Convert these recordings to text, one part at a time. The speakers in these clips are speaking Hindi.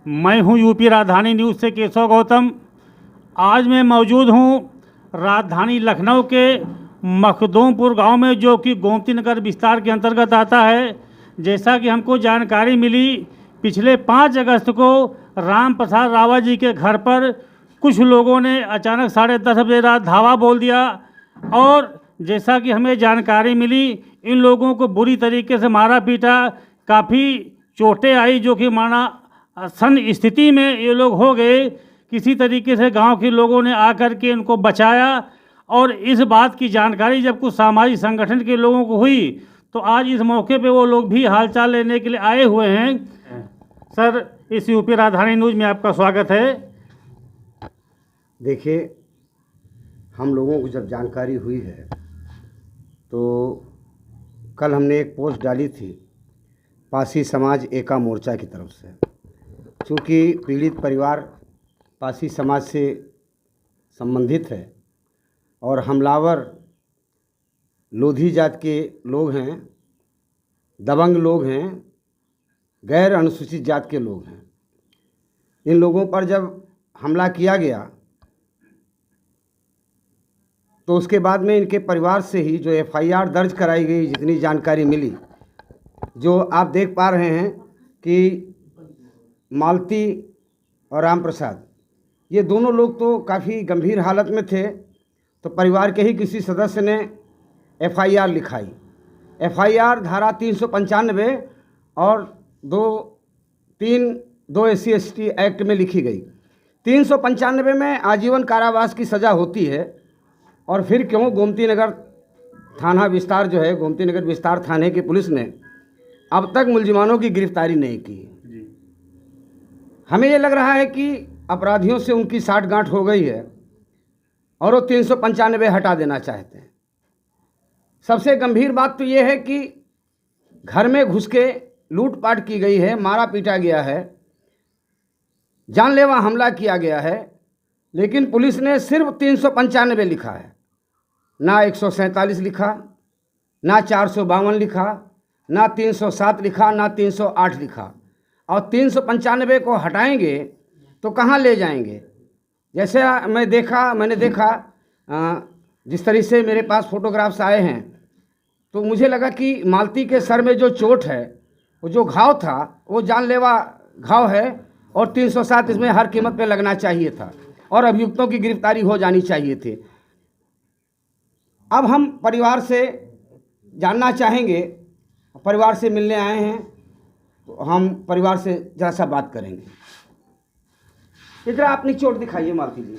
मैं हूं यूपी राजधानी न्यूज़ से केशव गौतम। आज मैं मौजूद हूं राजधानी लखनऊ के मखदूमपुर गांव में, जो कि गोमती नगर विस्तार के अंतर्गत आता है। जैसा कि हमको जानकारी मिली, पिछले 5 अगस्त को राम प्रसाद रावत जी के घर पर कुछ लोगों ने अचानक 10:30 बजे रात धावा बोल दिया और जैसा कि हमें जानकारी मिली, इन लोगों को बुरी तरीके से मारा पीटा, काफ़ी चोटें आई, जो कि माना सन स्थिति में ये लोग हो गए। किसी तरीके से गांव के लोगों ने आकर के इनको बचाया और इस बात की जानकारी जब कुछ सामाजिक संगठन के लोगों को हुई तो आज इस मौके पे वो लोग भी हालचाल लेने के लिए आए हुए हैं। सर, इस यूपी राजधानी न्यूज़ में आपका स्वागत है। देखिए, हम लोगों को जब जानकारी हुई है तो कल हमने एक पोस्ट डाली थी पासी समाज एका मोर्चा की तरफ से। चूँकि पीड़ित परिवार पासी समाज से संबंधित है और हमलावर लोधी जात के लोग हैं, दबंग लोग हैं, गैर अनुसूचित जात के लोग हैं। इन लोगों पर जब हमला किया गया तो उसके बाद में इनके परिवार से ही जो एफआईआर दर्ज कराई गई, जितनी जानकारी मिली, जो आप देख पा रहे हैं कि मालती और राम प्रसाद, ये दोनों लोग तो काफ़ी गंभीर हालत में थे। तो परिवार के ही किसी सदस्य ने एफआईआर लिखाई। एफआईआर धारा 395 और 2 SC/ST एक्ट में लिखी गई। 395 में आजीवन कारावास की सज़ा होती है। और फिर क्यों गोमती नगर थाना विस्तार जो है, गोमती नगर विस्तार थाने की पुलिस ने अब तक मुलजिमानों की गिरफ्तारी नहीं की। हमें ये लग रहा है कि अपराधियों से उनकी साठगांठ हो गई है और वो 395 हटा देना चाहते हैं। सबसे गंभीर बात तो ये है कि घर में घुस के लूटपाट की गई है, मारा पीटा गया है, जानलेवा हमला किया गया है, लेकिन पुलिस ने सिर्फ 395 लिखा है। ना 147 लिखा, ना 452 लिखा, ना 307 लिखा, ना 308 लिखा। और 395 को हटाएंगे तो कहाँ ले जाएंगे? जैसे मैंने देखा जिस तरह से मेरे पास फोटोग्राफ्स आए हैं, तो मुझे लगा कि मालती के सर में जो चोट है, वो जो घाव था, वो जानलेवा घाव है और 307 इसमें हर कीमत पे लगना चाहिए था और अभियुक्तों की गिरफ्तारी हो जानी चाहिए थी। अब हम परिवार से जानना चाहेंगे, परिवार से मिलने आए हैं, तो हम परिवार से जरा सा बात करेंगे। इधर अपनी चोट दिखाइए मालती जी,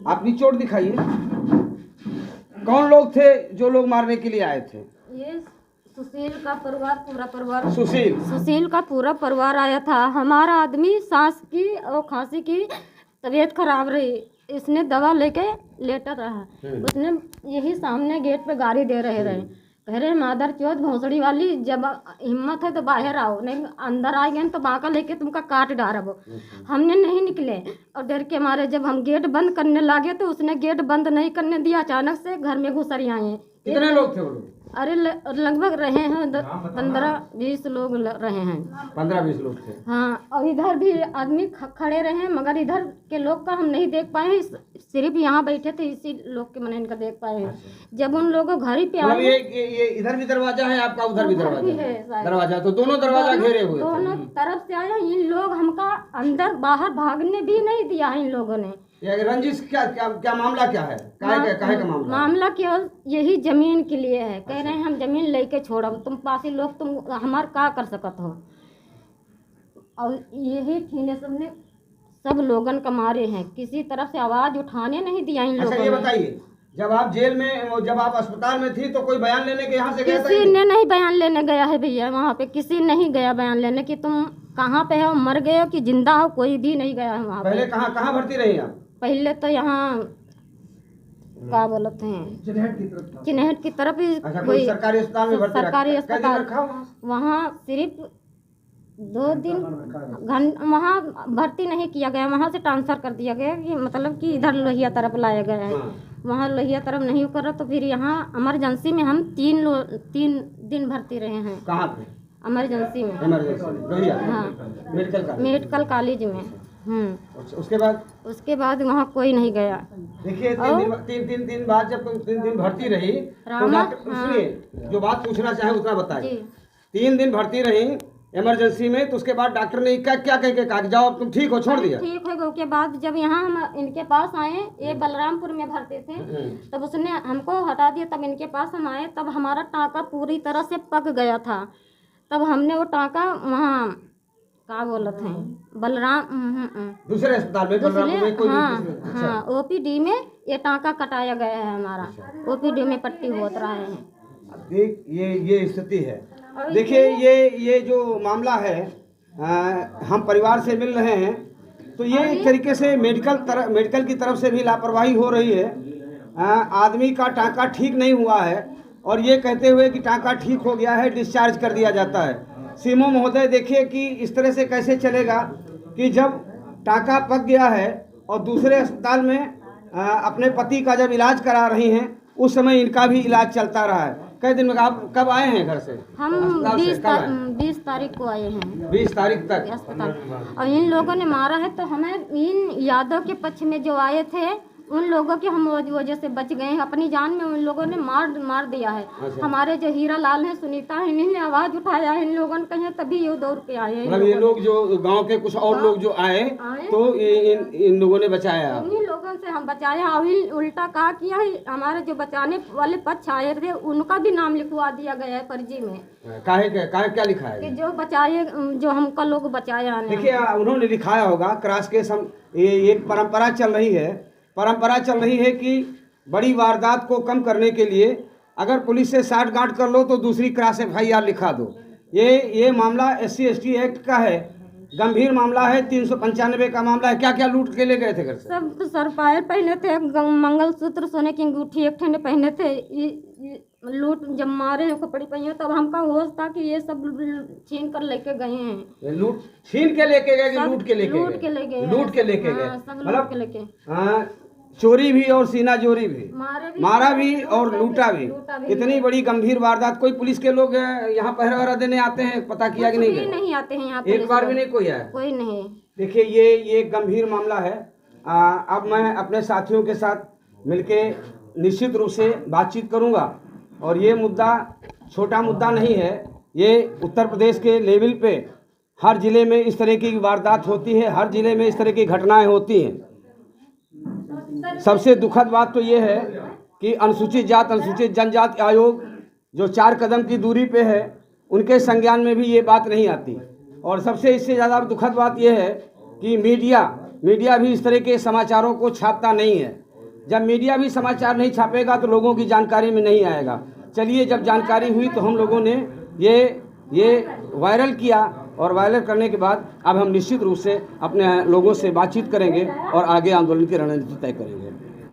अपनी चोट दिखाइए। कौन लोग थे जो लोग मारने के लिए आए थे? ये सुशील का परिवार, पूरा परिवार। सुशील का पूरा परिवार आया था। हमारा आदमी सांस की और खांसी की तबीयत खराब रही, इसने दवा लेके लेटा रहा। उसने यही सामने गेट पे गाड़ी दे रहे कह रहे मादर चौथ भोसड़ी वाली, जब हिम्मत है तो बाहर आओ, नहीं अंदर आ गए तो बांका लेके तुमका काट डारब। हमने नहीं निकले और डर के मारे जब हम गेट बंद करने लगे तो उसने गेट बंद नहीं करने दिया। अचानक से घर में घुसरी आए। कितने लोग थे वो लोग? अरे लगभग रहे हैं 15-20 लोग रहे हैं। 15-20 लोग थे। हाँ, और इधर भी आदमी खड़े रहे, मगर इधर के लोग का हम नहीं देख पाए, सिर्फ यहाँ बैठे थे इसी लोग के मैंने इनका देख पाए हैं। जब उन लोगों घर ही पे आए, ये इधर भी दरवाजा है आपका, उधर भी दरवाजा है। दरवाजा तो दोनों दरवाजा घेरे हुए, दोनों तरफ से आए। इन लोग हमका अंदर बाहर भागने भी नहीं दिया इन लोगों ने। रंजिश क्या मामला क्या है? काहे का मामला केवल यही जमीन के लिए है। कह रहे हैं हम जमीन लेके छोड़ब, तुम पासी लोग तुम हमार का कर सकत हो। और यही ठीने सबने सब लोगन का मारे हैं, किसी तरफ से आवाज उठाने नहीं दिया इन लोगों ने। ये बताइए, जब आप जेल में, जब आप अस्पताल में थी तो कोई बयान लेने के यहाँ से गया था? किसी ने नहीं बयान लेने गया है भैया, वहाँ पे किसी नहीं गया बयान लेने कि तुम कहाँ पे हो, मर गए हो कि जिंदा हो, कोई भी नहीं गया है वहाँ। पहले कहाँ भर्ती रही आप? पहले तो यहाँ क्या बोलते हैं, चिन्हट की तरफ ही। कोई सरकारी अस्पताल में भर्ती? सरकारी अस्पताल वहाँ सिर्फ 2 दिन वहाँ भर्ती नहीं किया गया, वहाँ से ट्रांसफ़र कर दिया गया कि मतलब कि इधर लोहिया तरफ लाया गया है। वहाँ लोहिया तरफ नहीं करा तो फिर यहाँ इमरजेंसी में हम 3 दिन भर्ती रहे हैं। कहाँ पे? इमरजेंसी में। इमरजेंसी लोहिया हाँ, मेडिकल कॉलेज में। उसके बाद वहाँ कोई नहीं गया। देखिए तीन दिन बाद जब तुम 3 दिन भर्ती रही तो डॉक्टर सुनिए, जो बात पूछना चाहे उतना बताइए। 3 दिन भर्ती रही इमरजेंसी में, तो उसके बाद डॉक्टर ने क्या क्या कह के कहा कि जाओ अब तुम ठीक हो, छोड़ दिया? ठीक हो गए के बाद जब यहाँ हम इनके पास आए, ये बलरामपुर में भरते थे, तब उसने हमको हटा दिया। तब इनके पास हम आए, तब हमारा टाँका पूरी तरह से पक गया था। तब हमने वो टाँका वहाँ क्या बोलते हैं दूसरे अस्पताल में, बलरामपुर में कोई हाँ ओपीडी में ये टाँका कटाया गया है हमारा। ओपीडी में पट्टी होत रहा है। देख ये स्थिति है। देखिए ये जो मामला है, हम परिवार से मिल रहे हैं, तो ये एक तरीके से मेडिकल की तरफ से भी लापरवाही हो रही है। आदमी का टाँका ठीक नहीं हुआ है और ये कहते हुए कि टाँका ठीक हो गया है, डिस्चार्ज कर दिया जाता है। सीएमओ महोदय देखिए कि इस तरह से कैसे चलेगा कि जब टाँका पक गया है और दूसरे अस्पताल में अपने पति का जब इलाज करा रही हैं, उस समय इनका भी इलाज चलता रहा है। कई दिन में आप कब आए हैं घर से? हम 20 तारीख को आए हैं। 20 तारीख तक अस्पताल। और इन लोगों ने मारा है, तो हमें इन यादव के पक्ष में जो आए थे उन लोगों की हम वजह से बच गए हैं। अपनी जान में उन लोगों ने मार दिया है। हमारे जो हीरा लाल हैं, सुनीता है, इन्हीं ने आवाज़ उठाया है इन लोगों ने, कहीं तभी ये दौड़ के आए हैं। मतलब ये लोग जो गांव के कुछ और लोग जो आए तो इन लोगों ने बचाया। इन्हीं लोगों से हम बचाए। अभी उल्टा कहा किया है, हमारे जो बचाने वाले पक्ष आए थे उनका भी नाम लिखवा दिया गया है फर्जी में। काहे क्या लिखा है कि जो बचाए, जो हमका लोग बचाया। देखिए उन्होंने लिखाया होगा क्रॉस के ये एक परंपरा चल रही है कि बड़ी वारदात को कम करने के लिए अगर पुलिस से साठगांठ कर लो तो दूसरी क्रॉस FIR लिखा दो। ये मामला SC/ST एक्ट का है, गंभीर मामला है। 395 का मामला है। क्या क्या लूट के ले गए थे घर से? सब सर पायल पहने थे, मंगलसूत्र, सोने की अंगूठी एक ठंडे पहने थे। लूट जब मारे हैं कपड़ी पहिए, तब हमका होश था कि ये सब छीन कर लेके गए हैं। लूट छीन के लेके गए कि लूट के लेके गए? लूट के लेके गए। मतलब चोरी भी और सीना जोरी भी, मारा भी और लूटा भी। इतनी बड़ी गंभीर वारदात। कोई पुलिस के लोग यहाँ पहरा वहरा देने आते हैं? पता किया कि नहीं आते हैं यहाँ? एक बार भी नहीं कोई आया? कोई नहीं। देखिए ये गंभीर मामला है। अब मैं अपने साथियों के साथ मिलके निश्चित रूप से बातचीत करूंगा। और ये मुद्दा छोटा मुद्दा नहीं है। ये उत्तर प्रदेश के लेवल पे हर ज़िले में इस तरह की वारदात होती है, हर ज़िले में इस तरह की घटनाएं होती हैं। सबसे दुखद बात तो ये है कि अनुसूचित जात अनुसूचित जनजाति आयोग जो 4 कदम की दूरी पे है, उनके संज्ञान में भी ये बात नहीं आती। और सबसे इससे ज़्यादा दुखद बात ये है कि मीडिया भी इस तरह के समाचारों को छापता नहीं है। जब मीडिया भी समाचार नहीं छापेगा तो लोगों की जानकारी में नहीं आएगा। चलिए, जब जानकारी हुई तो हम लोगों ने ये वायरल किया और वायरल करने के बाद अब हम निश्चित रूप से अपने लोगों से बातचीत करेंगे और आगे आंदोलन की रणनीति तय करेंगे।